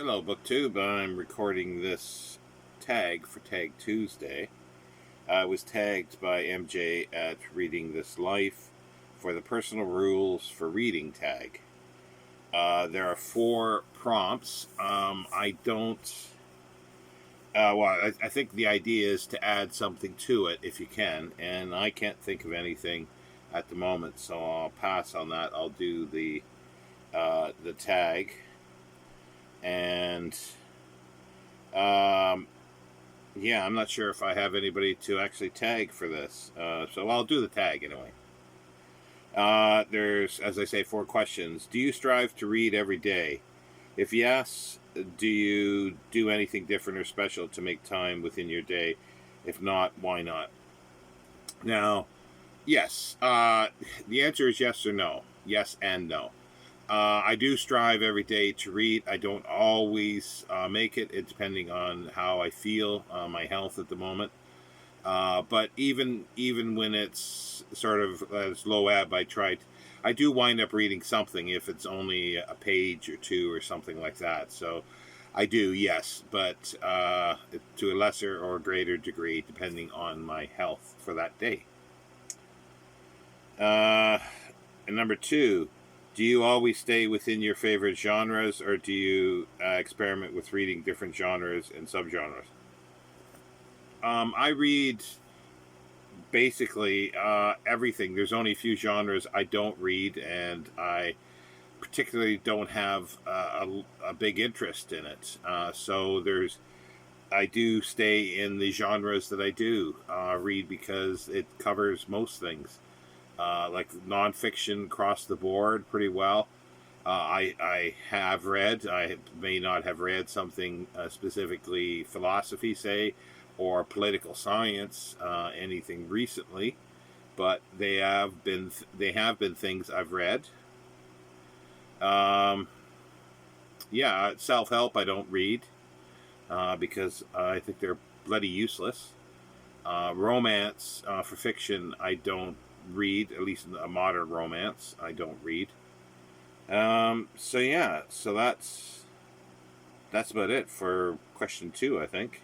Hello, BookTube. I'm recording this tag for Tag Tuesday. I was tagged by MJ at Reading This Life for the personal rules for reading tag. There are 4 prompts. I don't. I think the idea is to add something to it if you can, and I can't think of anything at the moment, so I'll pass on that. I'll do the tag, and yeah, I'm not sure if I have anybody to actually tag for this, so I'll do the tag anyway. There's, as I say, 4 questions. Do you strive to read every day? If yes, do you do anything different or special to make time within your day? If not, why not? Now, yes. The answer is yes or no. Yes and no. I do strive every day to read. I don't always make it, depending on how I feel, my health at the moment. But even when it's sort of as low ebb, I do wind up reading something if it's only a page or 2 or something like that. So I do, yes, but to a lesser or greater degree, depending on my health for that day. And number 2, do you always stay within your favorite genres, or do you experiment with reading different genres and subgenres? I read basically everything. There's only a few genres I don't read, and I particularly don't have a big interest in it. I do stay in the genres that I do read, because it covers most things, like nonfiction across the board pretty well. I have read. I may not have read something specifically philosophy, say, or political science, anything recently, but they have been things I've read. Yeah, self help I don't read because I think they're bloody useless. Romance for fiction I don't read, at least a modern romance I don't read. So yeah, so that's about it for question 2, I think.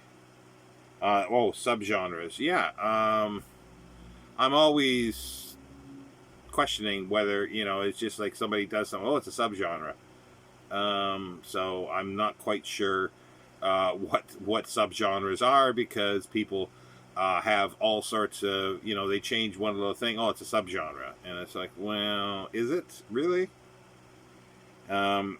Subgenres. Yeah. I'm always questioning whether, it's just like somebody does something. Oh, it's a subgenre. So I'm not quite sure what subgenres are, because people have all sorts of, they change one little thing. Oh, it's a subgenre, and it's like, well, is it really? So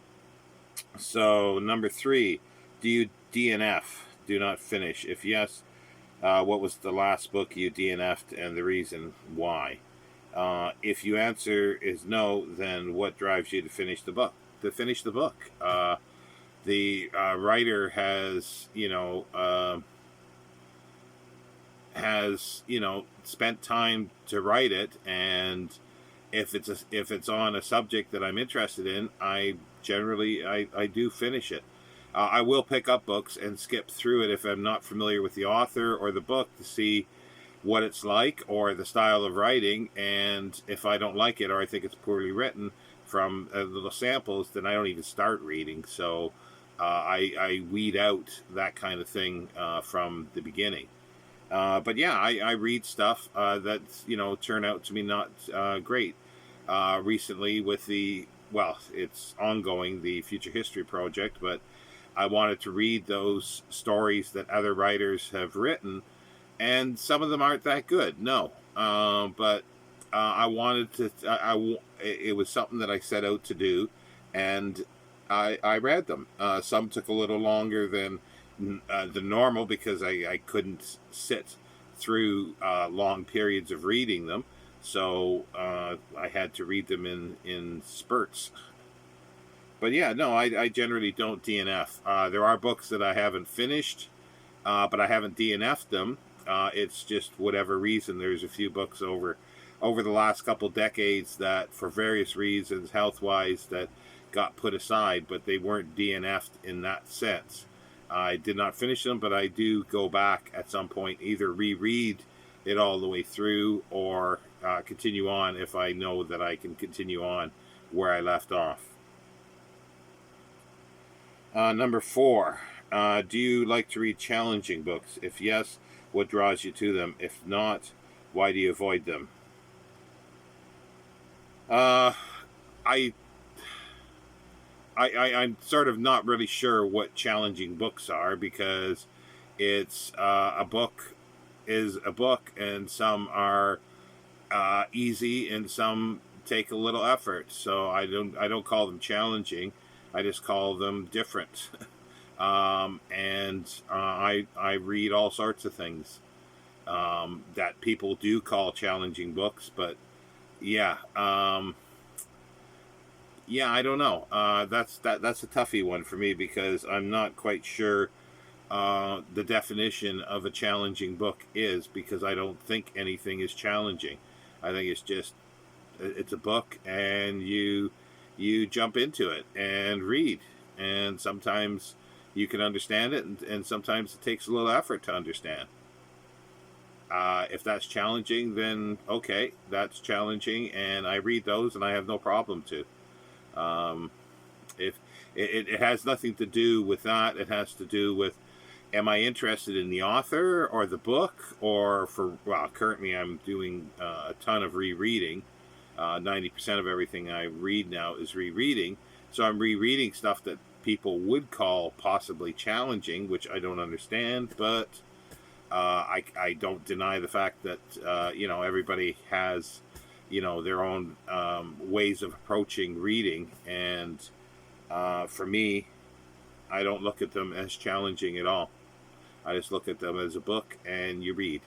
number 3, do you DNF? Do not finish. If yes, what was the last book you DNF'd, and the reason why? If you answer is no, then what drives you to finish the book? The writer has spent time to write it, and if it's on a subject that I'm interested in, I do finish it. I will pick up books and skip through it if I'm not familiar with the author or the book, to see what it's like or the style of writing. And if I don't like it, or I think it's poorly written from little samples, then I don't even start reading. So I weed out that kind of thing from the beginning. But yeah, I read stuff that turn out to be not great. Recently, with it's ongoing, the Future History Project, but I wanted to read those stories that other writers have written, and some of them aren't that good. No, but I wanted to. It was something that I set out to do, and I read them. Some took a little longer than the normal, because I couldn't sit through long periods of reading them, so I had to read them in spurts. But yeah, no, I generally don't DNF. There are books that I haven't finished, but I haven't DNF'd them. It's just whatever reason. There's a few books over the last couple decades that, for various reasons, health-wise, that got put aside, but they weren't DNF'd in that sense. I did not finish them, but I do go back at some point, either reread it all the way through, or continue on if I know that I can continue on where I left off. Number 4. Do you like to read challenging books? If yes, what draws you to them? If not, why do you avoid them? Uh, I, I'm sort of not really sure what challenging books are, because it's a book is a book, and some are easy, and some take a little effort. So I don't call them challenging. I just call them different. And I read all sorts of things that people do call challenging books, but yeah, yeah, I don't know. That's a toughy one for me, because I'm not quite sure the definition of a challenging book is, because I don't think anything is challenging. I think it's a book, and you jump into it and read, and sometimes you can understand it, and sometimes it takes a little effort to understand. If that's challenging, then okay, that's challenging, and I read those, and I have no problem to. Um, if it has nothing to do with that, it has to do with, am I interested in the author or the book, or currently I'm doing a ton of rereading. 90% of everything I read now is rereading. So I'm rereading stuff that people would call possibly challenging, which I don't understand, but I don't deny the fact that, everybody has, their own ways of approaching reading. And for me, I don't look at them as challenging at all. I just look at them as a book, and you read.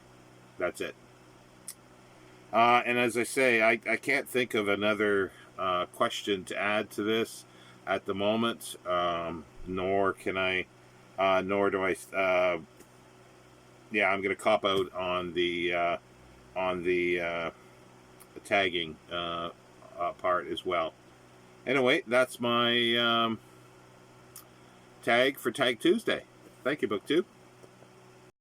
That's it. And as I say, I can't think of another question to add to this at the moment, nor can I, nor do I. Yeah, I'm going to cop out on the tagging part as well. Anyway, that's my tag for Tag Tuesday. Thank you, BookTube.